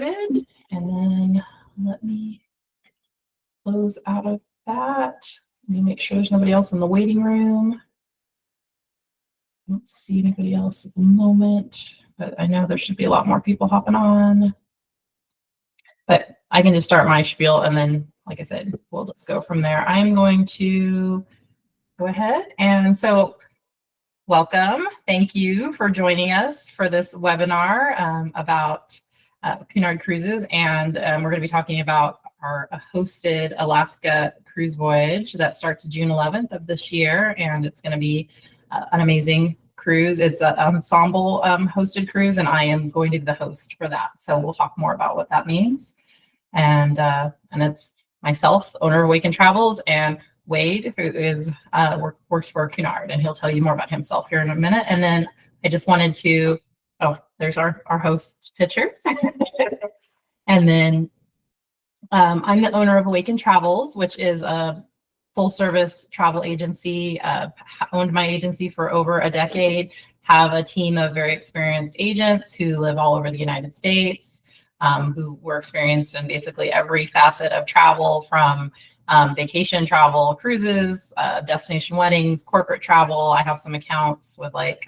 started. And then let me close out of that. Let me make sure there's nobody else in the waiting room. I don't see anybody else at the moment, but I know there should be a lot more people hopping on. But I can just start my spiel, and then, like I said, we'll just go from there. I'm going to go ahead. And so welcome. Thank you for joining us for this webinar about Cunard Cruises. And we're going to be talking about our hosted Alaska cruise voyage that starts June 11th of this year. And it's going to be an amazing cruise. It's an Ensemble hosted cruise, and I am going to be the host for that. So we'll talk more about what that means. And it's myself, owner of Awaken Travels, and Wade, who is works for Cunard, and he'll tell you more about himself here in a minute. And then I just wanted to, there's our host pictures. And then I'm the owner of Awaken Travels, which is a full-service travel agency. Owned my agency for over a decade. Have a team of very experienced agents who live all over the United States, who were experienced in basically every facet of travel, from vacation travel, cruises, destination weddings, corporate travel. I have some accounts with like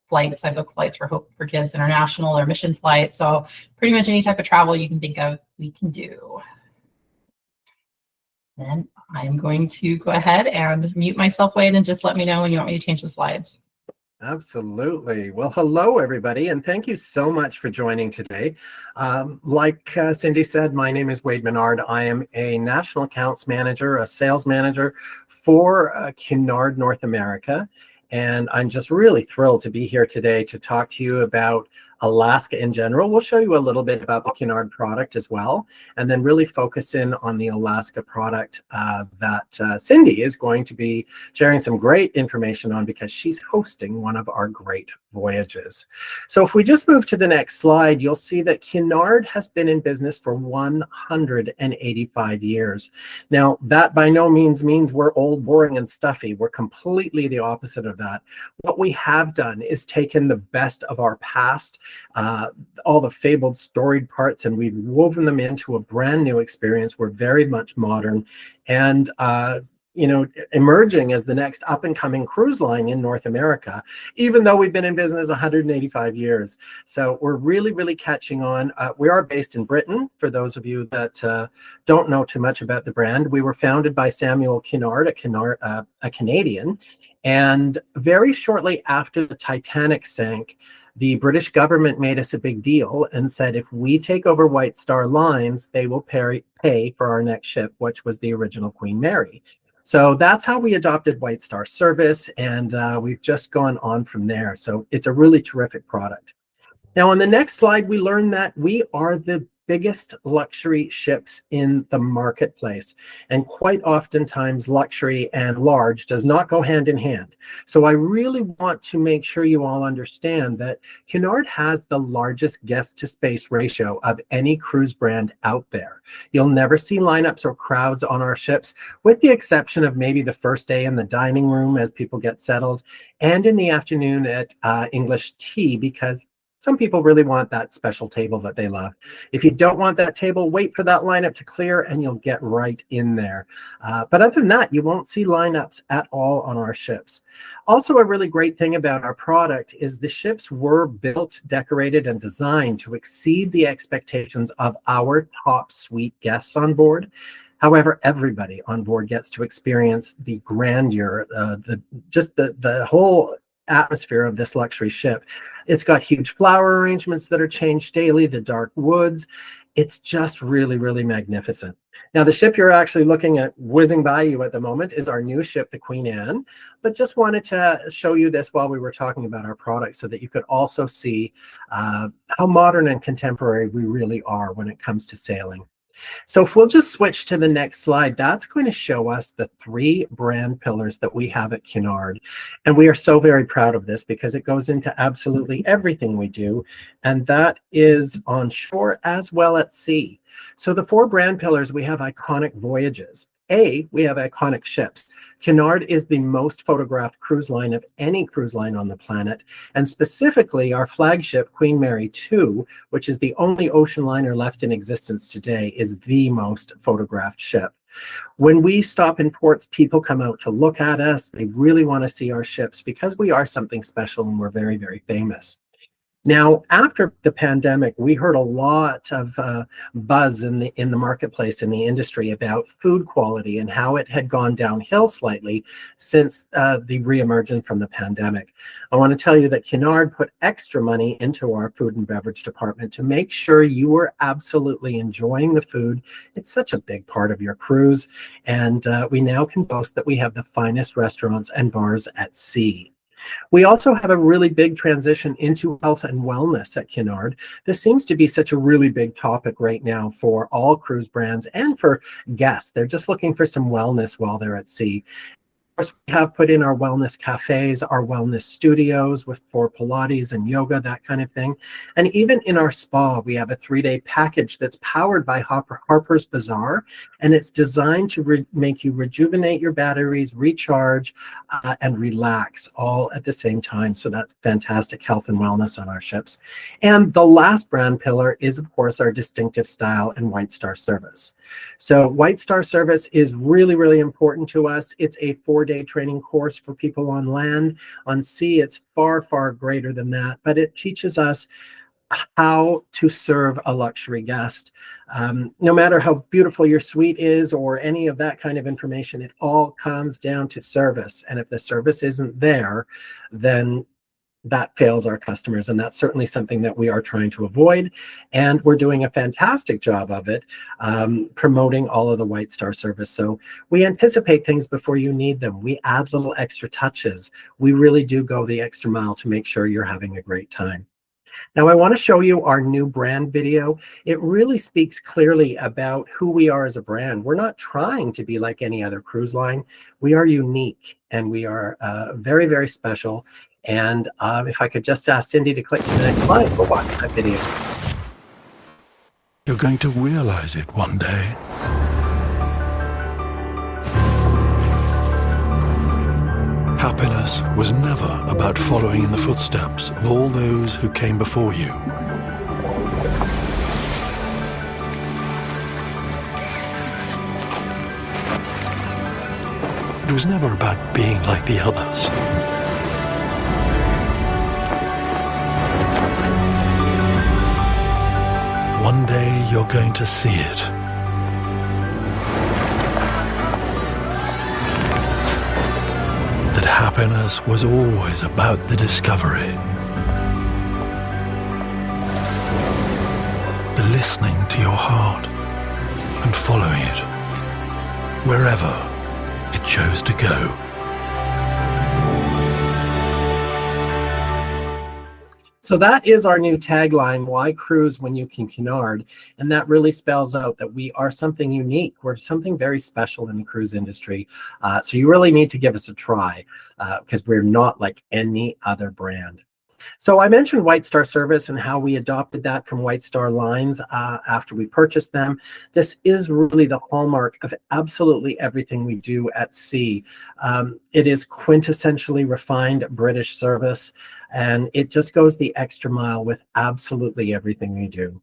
flights. I book flights for Hope for Kids International or mission flights. So pretty much any type of travel you can think of, we can do. Then I'm going to go ahead and mute myself, Wade, and just let me know when you want me to change the slides. Absolutely. Well, hello, everybody, and thank you so much for joining today. Like Cindy said, my name is Wade Menard. I am a national accounts manager, a sales manager for Cunard North America, and I'm just really thrilled to be here today to talk to you about Alaska in general. We'll show you a little bit about the Cunard product as well, and then really focus in on the Alaska product that Cindy is going to be sharing some great information on, because she's hosting one of our great voyages. So if we just move to the next slide, you'll see that Cunard has been in business for 185 years. Now, that by no means we're old, boring, and stuffy. We're completely the opposite of that. What we have done is taken the best of our past, all the fabled storied parts, and we've woven them into a brand new experience. We're very much modern and emerging as the next up and coming cruise line in North America, even though we've been in business 185 years. So we're really catching on. We are based in Britain, for those of you that don't know too much about the brand. We were founded by Samuel Cunard, a Canadian, and very shortly after the Titanic sank, the British government made us a big deal and said, if we take over White Star Lines, they will pay for our next ship, which was the original Queen Mary. So that's how we adopted White Star service, and we've just gone on from there. So it's a really terrific product. Now, on the next slide, we learn that we are the biggest luxury ships in the marketplace. And quite oftentimes, luxury and large does not go hand in hand. So I really want to make sure you all understand that Cunard has the largest guest to space ratio of any cruise brand out there. You'll never see lineups or crowds on our ships, with the exception of maybe the first day in the dining room as people get settled, and in the afternoon at English tea, because some people really want that special table that they love. If you don't want that table, wait for that lineup to clear and you'll get right in there. But other than that, you won't see lineups at all on our ships. Also, a really great thing about our product is the ships were built, decorated, and designed to exceed the expectations of our top suite guests on board. However, everybody on board gets to experience the grandeur, the whole atmosphere of this luxury ship. It's got huge flower arrangements that are changed daily, the dark woods. It's just really magnificent. Now, the ship you're actually looking at whizzing by you at the moment is our new ship, the Queen Anne, but just wanted to show you this while we were talking about our product so that you could also see how modern and contemporary we really are when it comes to sailing. So if we'll just switch to the next slide, that's going to show us the 3 brand pillars that we have at Cunard. And we are so very proud of this because it goes into absolutely everything we do. And that is on shore as well at sea. So the 4 brand pillars, we have iconic voyages. We have iconic ships. Cunard is the most photographed cruise line of any cruise line on the planet, and specifically our flagship Queen Mary II, which is the only ocean liner left in existence today, is the most photographed ship. When we stop in ports, people come out to look at us. They really want to see our ships because we are something special and we're very, very famous. Now, after the pandemic, we heard a lot of buzz in the marketplace, in the industry, about food quality and how it had gone downhill slightly since the reemergence from the pandemic. I want to tell you that Cunard put extra money into our food and beverage department to make sure you were absolutely enjoying the food. It's such a big part of your cruise, and we now can boast that we have the finest restaurants and bars at sea. We also have a really big transition into health and wellness at Cunard. This seems to be such a really big topic right now for all cruise brands and for guests. They're just looking for some wellness while they're at sea. Of course, we have put in our wellness cafes, our wellness studios for Pilates and yoga, that kind of thing. And even in our spa, we have a 3-day package that's powered by Harper's Bazaar, and it's designed to make you rejuvenate your batteries, recharge, and relax all at the same time. So that's fantastic health and wellness on our ships. And the last brand pillar is, of course, our distinctive style and White Star service. So White Star service is really, really important to us. It's a 4-day training course for people on land. On sea, it's far, far greater than that, but it teaches us how to serve a luxury guest. No matter how beautiful your suite is or any of that kind of information, it all comes down to service. And if the service isn't there, then that fails our customers, and that's certainly something that we are trying to avoid, and we're doing a fantastic job of it, promoting all of the White Star service. So we anticipate things before you need them. We add little extra touches. We really do go the extra mile to make sure you're having a great time. Now, I want to show you our new brand video. It really speaks clearly about who we are as a brand. We're not trying to be like any other cruise line. We are unique, and we are very, very special. And if I could just ask Cindy to click to the next slide, we'll watch that video. You're going to realize it one day. Happiness was never about following in the footsteps of all those who came before you. It was never about being like the others. One day you're going to see it. That happiness was always about the discovery. The listening to your heart and following it wherever it chose to go. So that is our new tagline, why cruise when you can Cunard? And that really spells out that we are something unique. We're something very special in the cruise industry. So you really need to give us a try because we're not like any other brand. So I mentioned White Star service and how we adopted that from White Star lines after we purchased them. This is really the hallmark of absolutely everything we do at sea. It is quintessentially refined British service, and it just goes the extra mile with absolutely everything we do.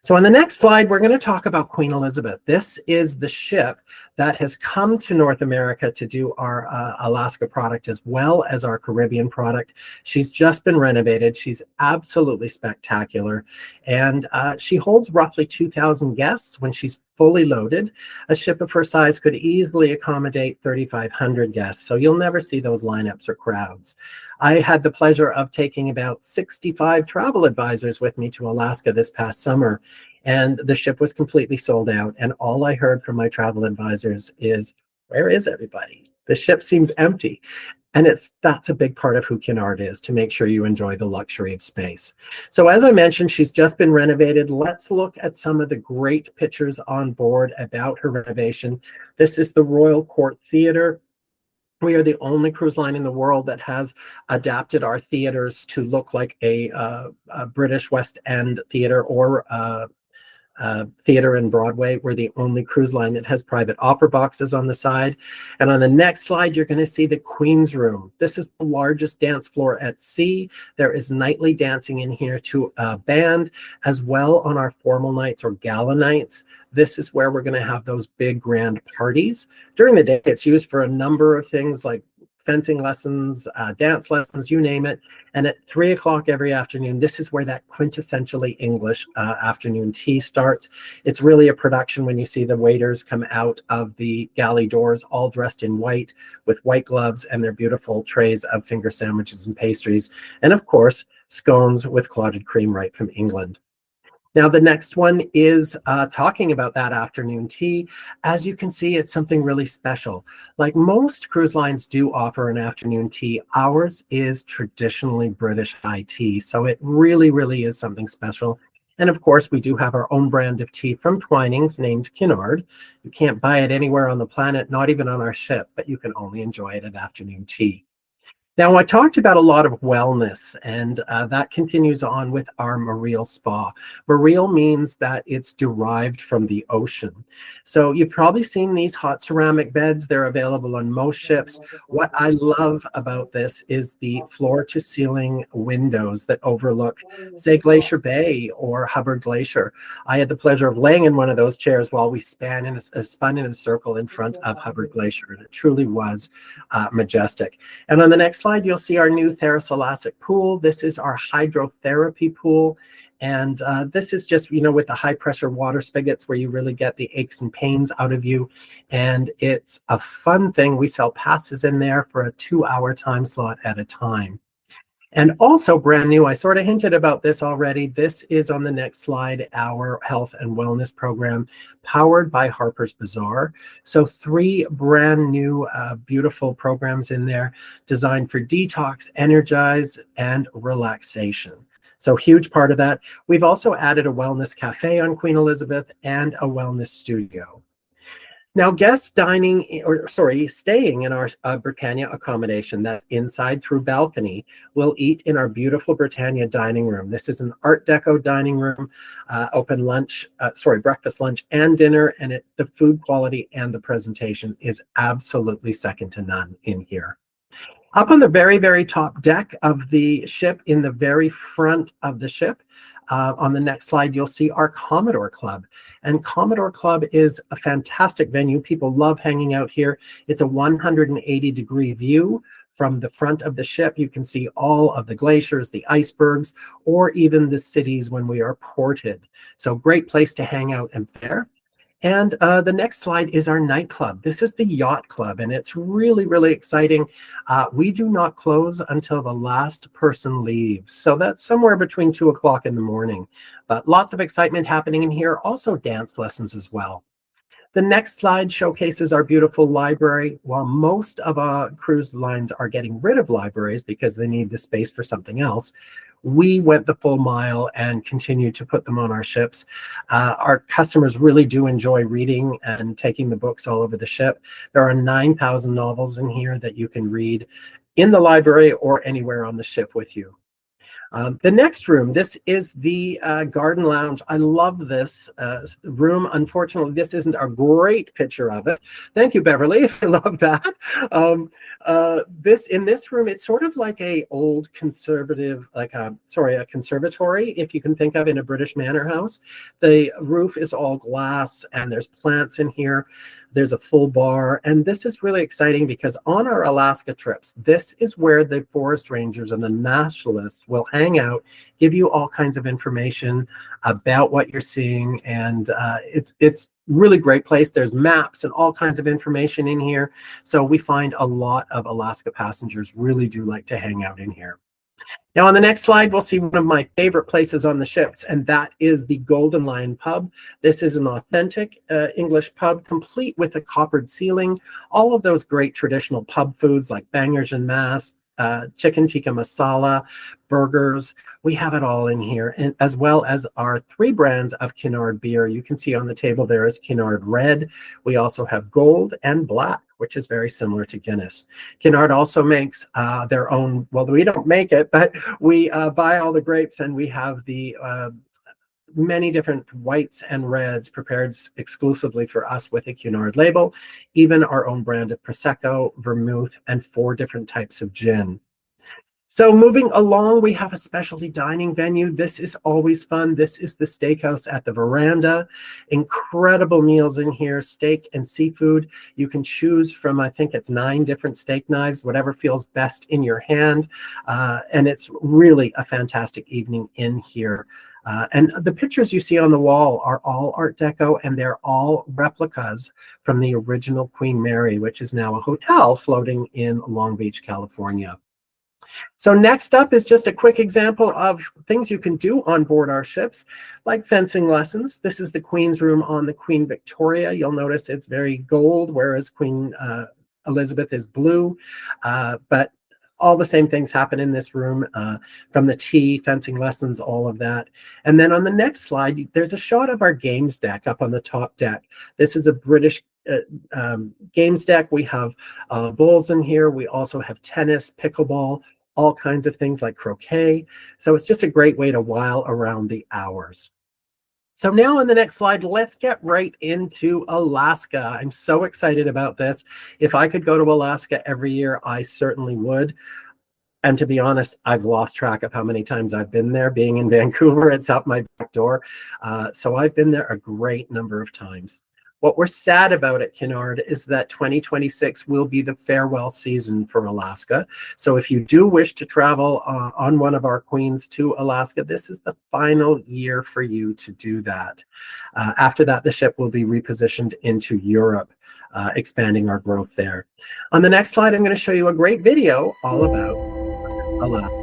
So on the next slide, we're going to talk about Queen Elizabeth. This is the ship that has come to North America to do our Alaska product as well as our Caribbean product. She's just been renovated. She's absolutely spectacular. And she holds roughly 2,000 guests when she's fully loaded. A ship of her size could easily accommodate 3,500 guests. So you'll never see those lineups or crowds. I had the pleasure of taking about 65 travel advisors with me to Alaska this past summer, and the ship was completely sold out. And all I heard from my travel advisors is, where is everybody? The ship seems empty. And that's a big part of who Cunard is, to make sure you enjoy the luxury of space. So as I mentioned, she's just been renovated. Let's look at some of the great pictures on board about her renovation. This is the Royal Court Theatre. We are the only cruise line in the world that has adapted our theaters to look like a British West End theater or Theater and Broadway. We're the only cruise line that has private opera boxes on the side. And on the next slide, you're going to see the Queen's Room. This is the largest dance floor at sea. There is nightly dancing in here to a band, as well on our formal nights or gala nights. This is where we're going to have those big grand parties. During the day, it's used for a number of things like fencing lessons, dance lessons, you name it. And at 3 o'clock every afternoon, this is where that quintessentially English afternoon tea starts. It's really a production when you see the waiters come out of the galley doors, all dressed in white with white gloves and their beautiful trays of finger sandwiches and pastries. And of course, scones with clotted cream right from England. Now, the next one is talking about that afternoon tea. As you can see, it's something really special. Like most cruise lines do offer an afternoon tea, ours is traditionally British high tea. So it really, really is something special. And of course, we do have our own brand of tea from Twinings named Cunard. You can't buy it anywhere on the planet, not even on our ship, but you can only enjoy it at afternoon tea. Now, I talked about a lot of wellness, and that continues on with our Mareel Spa. Mareel means that it's derived from the ocean. So you've probably seen these hot ceramic beds. They're available on most ships. What I love about this is the floor-to-ceiling windows that overlook, say, Glacier Bay or Hubbard Glacier. I had the pleasure of laying in one of those chairs while we spun in a circle in front of Hubbard Glacier, and it truly was majestic. And on the next slide, you'll see our new Therasalasic pool. This is our hydrotherapy pool. And this is just, you know, with the high pressure water spigots where you really get the aches and pains out of you. And it's a fun thing. We sell passes in there for a 2-hour time slot at a time. And also brand new, I sort of hinted about this already. This is on the next slide, our health and wellness program powered by Harper's Bazaar. So 3 brand new, beautiful programs in there designed for detox, energize, and relaxation. So huge part of that. We've also added a wellness cafe on Queen Elizabeth and a wellness studio. Now, guests staying in our Britannia accommodation that's inside through balcony will eat in our beautiful Britannia dining room. This is an Art Deco dining room, breakfast, lunch, and dinner, and the food quality and the presentation is absolutely second to none in here. Up on the very, very top deck of the ship, in the very front of the ship, on the next slide, you'll see our Commodore Club. And Commodore Club is a fantastic venue. People love hanging out here. It's a 180-degree view from the front of the ship. You can see all of the glaciers, the icebergs, or even the cities when we are ported. So great place to hang out and fare. And the next slide is our nightclub. This is the Yacht Club, and it's really, really exciting. We do not close until the last person leaves. So that's somewhere between 2 o'clock in the morning. But lots of excitement happening in here. Also dance lessons as well. The next slide showcases our beautiful library. While most of our cruise lines are getting rid of libraries because they need the space for something else, we went the full mile and continue to put them on our ships. Our customers really do enjoy reading and taking the books all over the ship. There are 9,000 novels in here that you can read in the library or anywhere on the ship with you. The next room, this is the garden lounge. I love this room. Unfortunately, this isn't a great picture of it. Thank you, Beverly. I love that. In this room, it's sort of like a old conservative, a conservatory, if you can think of, in a British manor house. The roof is all glass, and there's plants in here. There's a full bar, and this is really exciting because on our Alaska trips, this is where the forest rangers and the nationalists will hang out, give you all kinds of information about what you're seeing, and it's really great place. There's maps and all kinds of information in here, so we find a lot of Alaska passengers really do like to hang out in here. Now on the next slide, we'll see one of my favorite places on the ships, and that is the Golden Lion Pub. This is an authentic English pub, complete with a coppered ceiling, all of those great traditional pub foods like bangers and mash, chicken tikka masala, burgers. We have it all in here, and as well as our 3 brands of Cunard beer. You can see on the table there is Cunard Red. We also have Gold and Black, which is very similar to Guinness. Cunard also makes their own, well, we don't make it, but we buy all the grapes, and we have the many different whites and reds prepared exclusively for us with a Cunard label, even our own brand of Prosecco, vermouth, and 4 different types of gin. So moving along, we have a specialty dining venue. This is always fun. This is the Steakhouse at the Veranda. Incredible meals in here, steak and seafood. You can choose from, I think it's 9 different steak knives, whatever feels best in your hand. And it's really a fantastic evening in here. And the pictures you see on the wall are all Art Deco, and they're all replicas from the original Queen Mary, which is now a hotel floating in Long Beach, California. So next up is just a quick example of things you can do on board our ships, like fencing lessons. This is the Queen's room on the Queen Victoria. You'll notice it's very gold, whereas Queen Elizabeth is blue. But all the same things happen in this room, from the tea, fencing lessons, all of that. And then on the next slide, there's a shot of our games deck up on the top deck. This is a British games deck. We have bowls in here. We also have tennis, pickleball, all kinds of things like croquet. So it's just a great way to while around the hours. So now on the next slide, let's get right into Alaska. I'm so excited about this. If I could go to Alaska every year, I certainly would. And to be honest, I've lost track of how many times I've been there. Being in Vancouver, it's out my back door. So I've been there a great number of times. What we're sad about at Cunard is that 2026 will be the farewell season for Alaska. So if you do wish to travel on one of our Queens to Alaska, this is the final year for you to do that. After that, the ship will be repositioned into Europe, expanding our growth there. On the next slide, I'm going to show you a great video all about Alaska.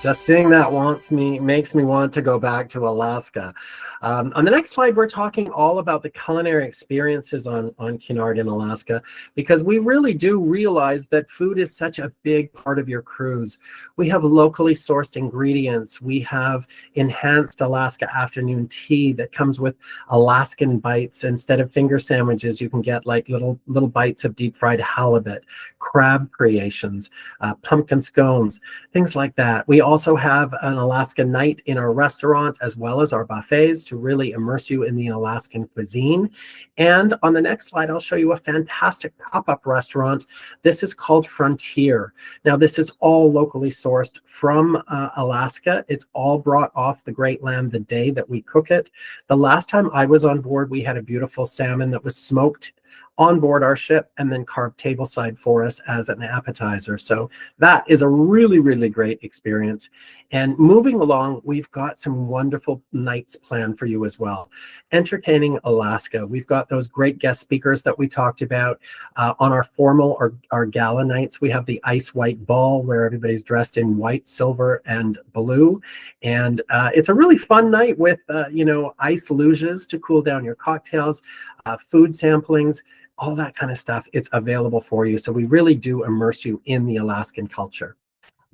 Just seeing that makes me want to go back to Alaska. On the next slide, we're talking all about the culinary experiences on Cunard in Alaska, because we really do realize that food is such a big part of your cruise. We have locally sourced ingredients. We have enhanced Alaska afternoon tea that comes with Alaskan bites. Instead of finger sandwiches, you can get like little bites of deep fried halibut, crab creations, pumpkin scones, things like that. We also have an Alaska night in our restaurant, as well as our buffets, to really immerse you in the Alaskan cuisine. And on the next slide, I'll show you a fantastic pop-up restaurant. This is called Frontier. Now, this is all locally sourced from Alaska. It's all brought off the Great Land the day that we cook it. The last time I was on board, we had a beautiful salmon that was smoked on board our ship and then carved tableside for us as an appetizer. So that is a really, really great experience. And moving along, we've got some wonderful nights planned for you as well. Entertaining Alaska. We've got those great guest speakers that we talked about. On our formal or our gala nights, we have the Ice White Ball, where everybody's dressed in white, silver, and blue. And it's a really fun night with, ice luges to cool down your cocktails, food samplings, all that kind of stuff. It's available for you. So we really do immerse you in the Alaskan culture.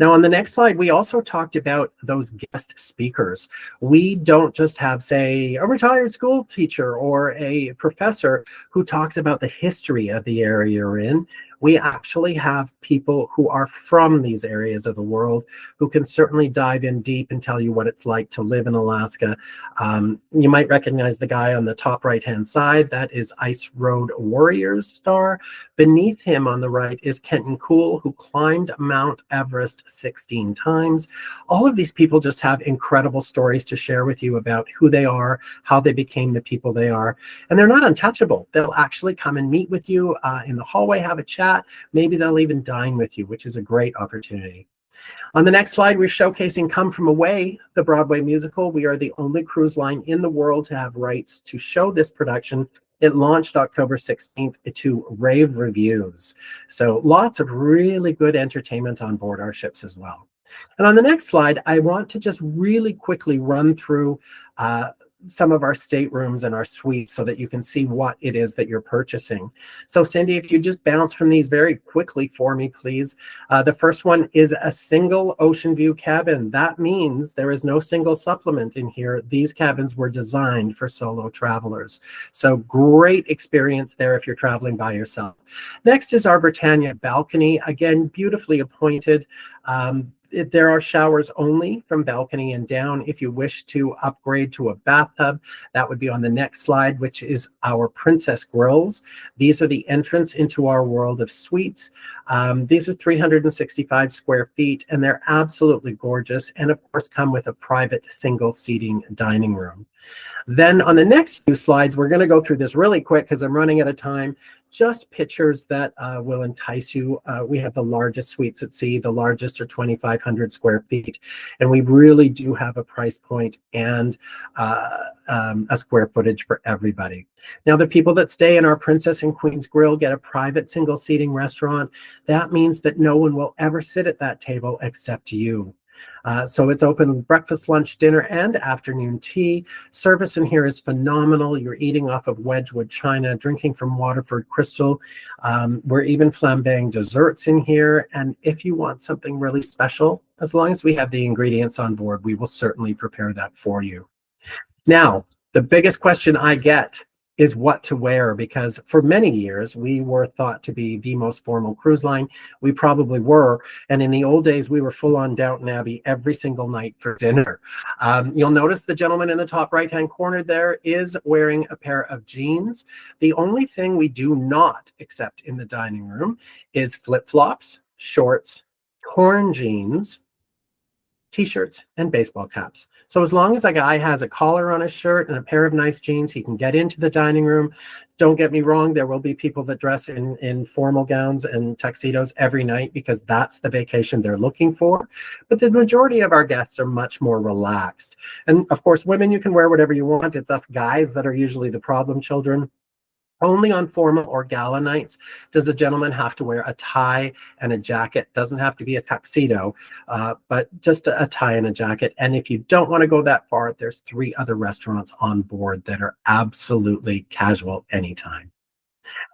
Now, on the next slide, we also talked about those guest speakers. We don't just have, say, a retired school teacher or a professor who talks about the history of the area you're in. We actually have people who are from these areas of the world who can certainly dive in deep and tell you what it's like to live in Alaska. You might recognize the guy on the top right-hand side. That is Ice Road Warriors star. Beneath him on the right is Kenton Cool, who climbed Mount Everest 16 times. All of these people just have incredible stories to share with you about who they are, how they became the people they are. And they're not untouchable. They'll actually come and meet with you in the hallway, have a chat. Maybe they'll even dine with you, which is a great opportunity. On the next slide, we're showcasing Come From Away, the Broadway musical. We are the only cruise line in the world to have rights to show this production. It launched October 16th to rave reviews. So lots of really good entertainment on board our ships as well. And on the next slide, I want to just really quickly run through some of our staterooms and our suites so that you can see what it is that you're purchasing. So Cindy, if you just bounce from these very quickly for me, please. The first one is a single ocean view cabin. That means there is no single supplement in here. These cabins were designed for solo travelers. So great experience there if you're traveling by yourself. Next is our Britannia balcony. Again, beautifully appointed. There are showers only from balcony and down. If you wish to upgrade to a bathtub, that would be on the next slide, which is our Princess Grills. These are the entrance into our world of suites. These are 365 square feet, and they're absolutely gorgeous, and of course come with a private single seating dining room. Then on the next few slides, we're going to go through this really quick because I'm running out of time. Just pictures that will entice you. We have the largest suites at sea. The largest are 2,500 square feet. And we really do have a price point and a square footage for everybody. Now, the people that stay in our Princess and Queen's Grill get a private single seating restaurant. That means that no one will ever sit at that table except you. So it's open breakfast, lunch, dinner, and afternoon tea. Service in here is phenomenal. You're eating off of Wedgwood china, drinking from Waterford crystal. We're even flambeing desserts in here. And if you want something really special, as long as we have the ingredients on board, we will certainly prepare that for you. Now, the biggest question I get is what to wear, because for many years we were thought to be the most formal cruise line. We probably were, and in the old days we were full on Downton Abbey every single night for dinner. You'll notice the gentleman in the top right hand corner there is wearing a pair of jeans. The only thing we do not accept in the dining room is flip-flops, shorts, torn jeans, t-shirts, and baseball caps. So as long as a guy has a collar on his shirt and a pair of nice jeans, he can get into the dining room. Don't get me wrong, there will be people that dress in formal gowns and tuxedos every night because that's the vacation they're looking for. But the majority of our guests are much more relaxed. And of course, women, you can wear whatever you want. It's us guys that are usually the problem children. Only on formal or gala nights does a gentleman have to wear a tie and a jacket. Doesn't have to be a tuxedo, but just a tie and a jacket. And if you don't want to go that far, there's 3 other restaurants on board that are absolutely casual anytime.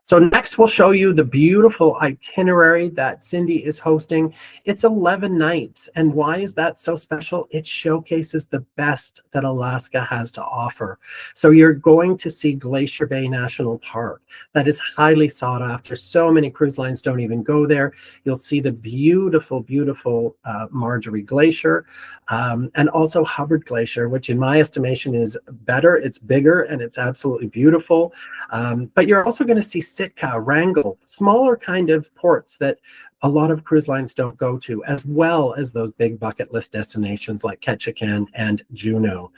So next we'll show you the beautiful itinerary that Cindy is hosting. It's 11 nights. And why is that so special? It showcases the best that Alaska has to offer. So you're going to see Glacier Bay National Park. That is highly sought after. So many cruise lines don't even go there. You'll see the beautiful, beautiful Marjorie Glacier and also Hubbard Glacier, which in my estimation is better. It's bigger and it's absolutely beautiful. But you're also going to see Sitka, Wrangell, smaller kind of ports that a lot of cruise lines don't go to, as well as those big bucket list destinations like Ketchikan and Juneau.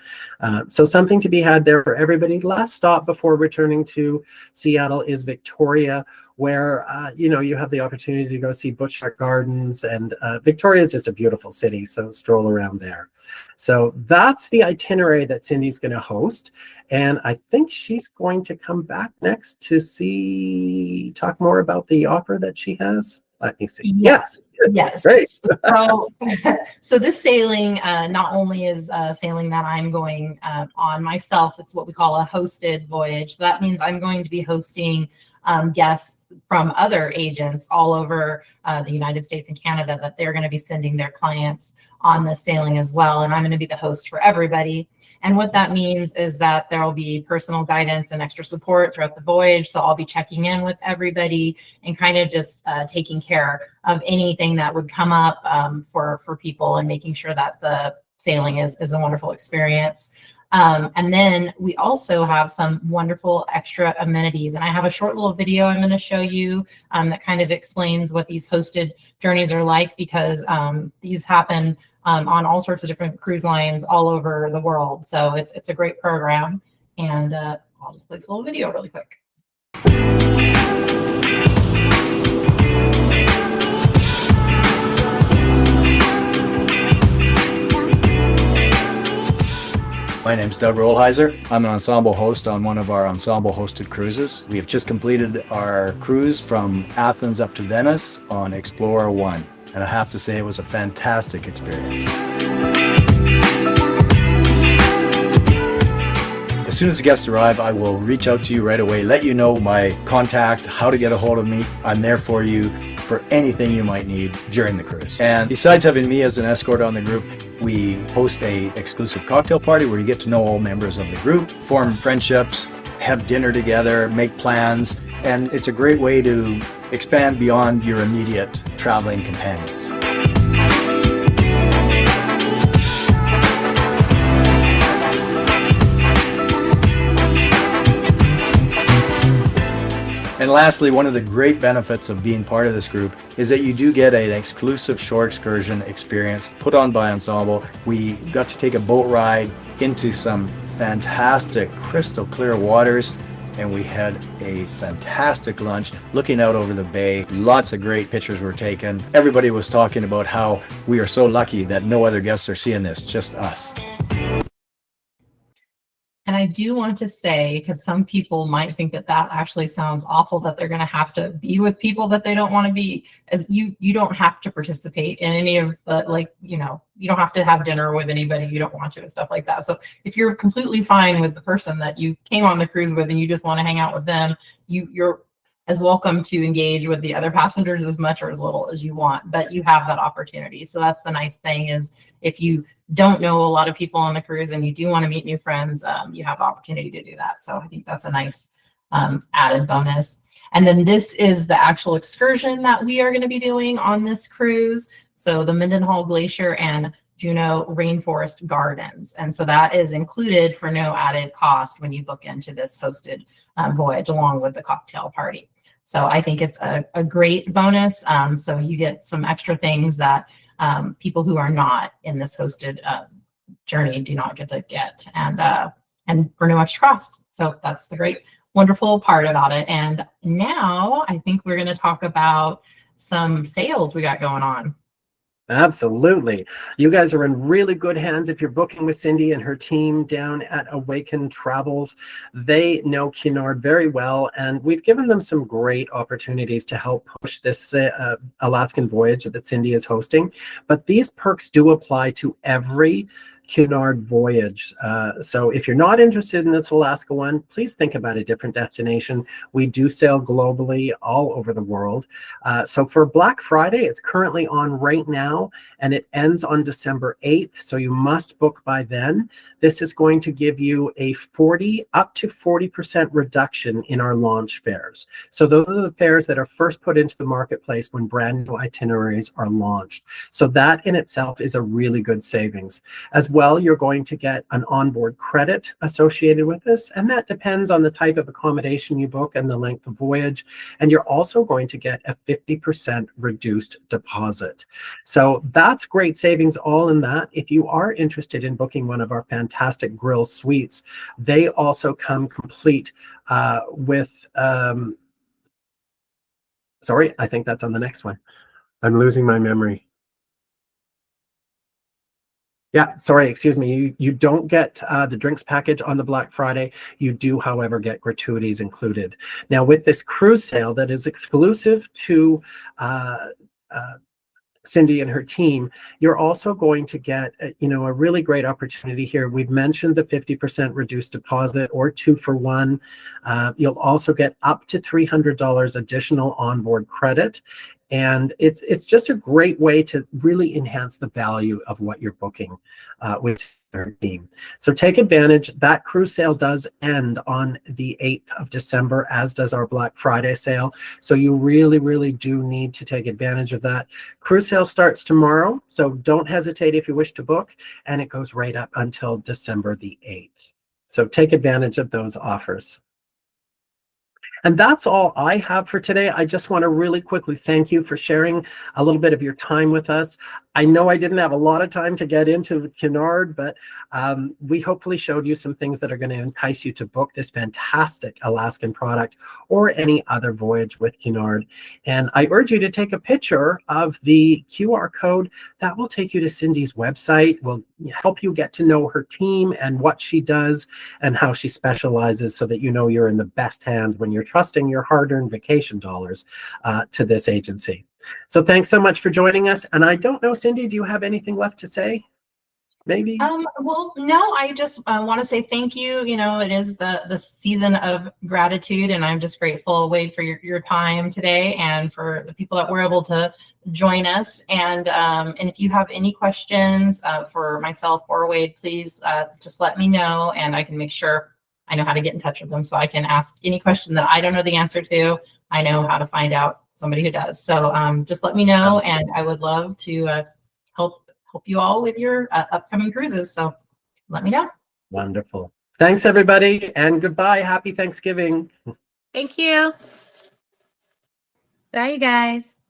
So something to be had there for everybody. Last stop before returning to Seattle is Victoria, where you have the opportunity to go see Cunard Gardens, and Victoria is just a beautiful city, so stroll around there. So that's the itinerary that Cindy's going to host, and I think she's going to come back next to talk more about the offer that she has. Let me see. Yes. Great. So this sailing not only is sailing that I'm going on myself, it's what we call a hosted voyage. So that means I'm going to be hosting guests from other agents all over the United States and Canada that they're going to be sending their clients on the sailing as well. And I'm going to be the host for everybody. And what that means is that there will be personal guidance and extra support throughout the voyage. So I'll be checking in with everybody and kind of just taking care of anything that would come up for people and making sure that the sailing is a wonderful experience. And then we also have some wonderful extra amenities. And I have a short little video I'm going to show you that kind of explains what these hosted journeys are like, because these happen on all sorts of different cruise lines all over the world. So it's a great program. And I'll just play this little video really quick. My name's Doug Rollheiser. I'm an ensemble host on one of our ensemble hosted cruises. We have just completed our cruise from Athens up to Venice on Explorer 1. And I have to say it was a fantastic experience. As soon as the guests arrive, I will reach out to you right away, let you know my contact, how to get a hold of me. I'm there for you for anything you might need during the cruise. And besides having me as an escort on the group, we host a exclusive cocktail party where you get to know all members of the group, form friendships, have dinner together, make plans, and it's a great way to expand beyond your immediate traveling companions. And lastly, one of the great benefits of being part of this group is that you do get an exclusive shore excursion experience put on by Ensemble. We got to take a boat ride into some fantastic crystal clear waters, and we had a fantastic lunch looking out over the bay. Lots of great pictures were taken. Everybody was talking about how we are so lucky that no other guests are seeing this, just us. And I do want to say, because some people might think that that actually sounds awful, that they're going to have to be with people that they don't want to be, as you don't have to participate in any of the, like, you don't have to have dinner with anybody you don't want to and stuff like that. So if you're completely fine with the person that you came on the cruise with and you just want to hang out with them, you're as welcome to engage with the other passengers as much or as little as you want, but you have that opportunity. So that's the nice thing, is if you don't know a lot of people on the cruise and you do want to meet new friends, you have the opportunity to do that. So I think that's a nice added bonus. And then this is the actual excursion that we are going to be doing on this cruise. So the Mendenhall Glacier and Juneau Rainforest Gardens. And so that is included for no added cost when you book into this hosted voyage, along with the cocktail party. So I think it's a great bonus. So you get some extra things that people who are not in this hosted journey do not get to get, and for no extra cost. So that's the great, wonderful part about it. And now I think we're going to talk about some sales we got going on. Absolutely. You guys are in really good hands if you're booking with Cindy and her team down at Awaken Travels. They know Cunard very well, and we've given them some great opportunities to help push this Alaskan voyage that Cindy is hosting. But these perks do apply to every Cunard voyage. So if you're not interested in this Alaska one, please think about a different destination. We do sail globally all over the world. So for Black Friday, it's currently on right now, and it ends on December 8th. So you must book by then. This is going to give you a up to 40% reduction in our launch fares. So those are the fares that are first put into the marketplace when brand new itineraries are launched. So that in itself is a really good savings. As well, you're going to get an onboard credit associated with this, and that depends on the type of accommodation you book and the length of voyage. And you're also going to get a 50% reduced deposit. So that's great savings all in that. If you are interested in booking one of our fantastic grill suites, they also come complete with, sorry, I think that's on the next one. I'm losing my memory. Yeah, sorry, excuse me. You don't get the drinks package on the Black Friday. You do, however, get gratuities included. Now, with this cruise sale that is exclusive to Cindy and her team, you're also going to get a really great opportunity here. We've mentioned the 50% reduced deposit or 2-for-1. You'll also get up to $300 additional onboard credit. And it's just a great way to really enhance the value of what you're booking with our team. So take advantage. That cruise sale does end on the 8th of December, as does our Black Friday sale. So you really, really do need to take advantage of that. Cruise sale starts tomorrow, so don't hesitate if you wish to book, and it goes right up until December the 8th. So take advantage of those offers. And that's all I have for today. I just want to really quickly thank you for sharing a little bit of your time with us. I know I didn't have a lot of time to get into Cunard, but we hopefully showed you some things that are going to entice you to book this fantastic Alaskan product or any other voyage with Cunard. And I urge you to take a picture of the QR code. That will take you to Cindy's website, will help you get to know her team and what she does and how she specializes, so that you know you're in the best hands when you're trusting your hard-earned vacation dollars to this agency. So thanks so much for joining us. And I don't know, Cindy, do you have anything left to say? Maybe? Well, no, I just want to say thank you. You know, it is the season of gratitude, and I'm just grateful, Wade, for your time today and for the people that were able to join us. And if you have any questions for myself or Wade, please just let me know, and I can make sure I know how to get in touch with them, so I can ask any question that I don't know the answer to. I know how to find out somebody who does. So just let me know, and I would love to help you all with your upcoming cruises. So let me know. Wonderful. Thanks, everybody, and goodbye. Happy Thanksgiving. Thank you. Bye, you guys.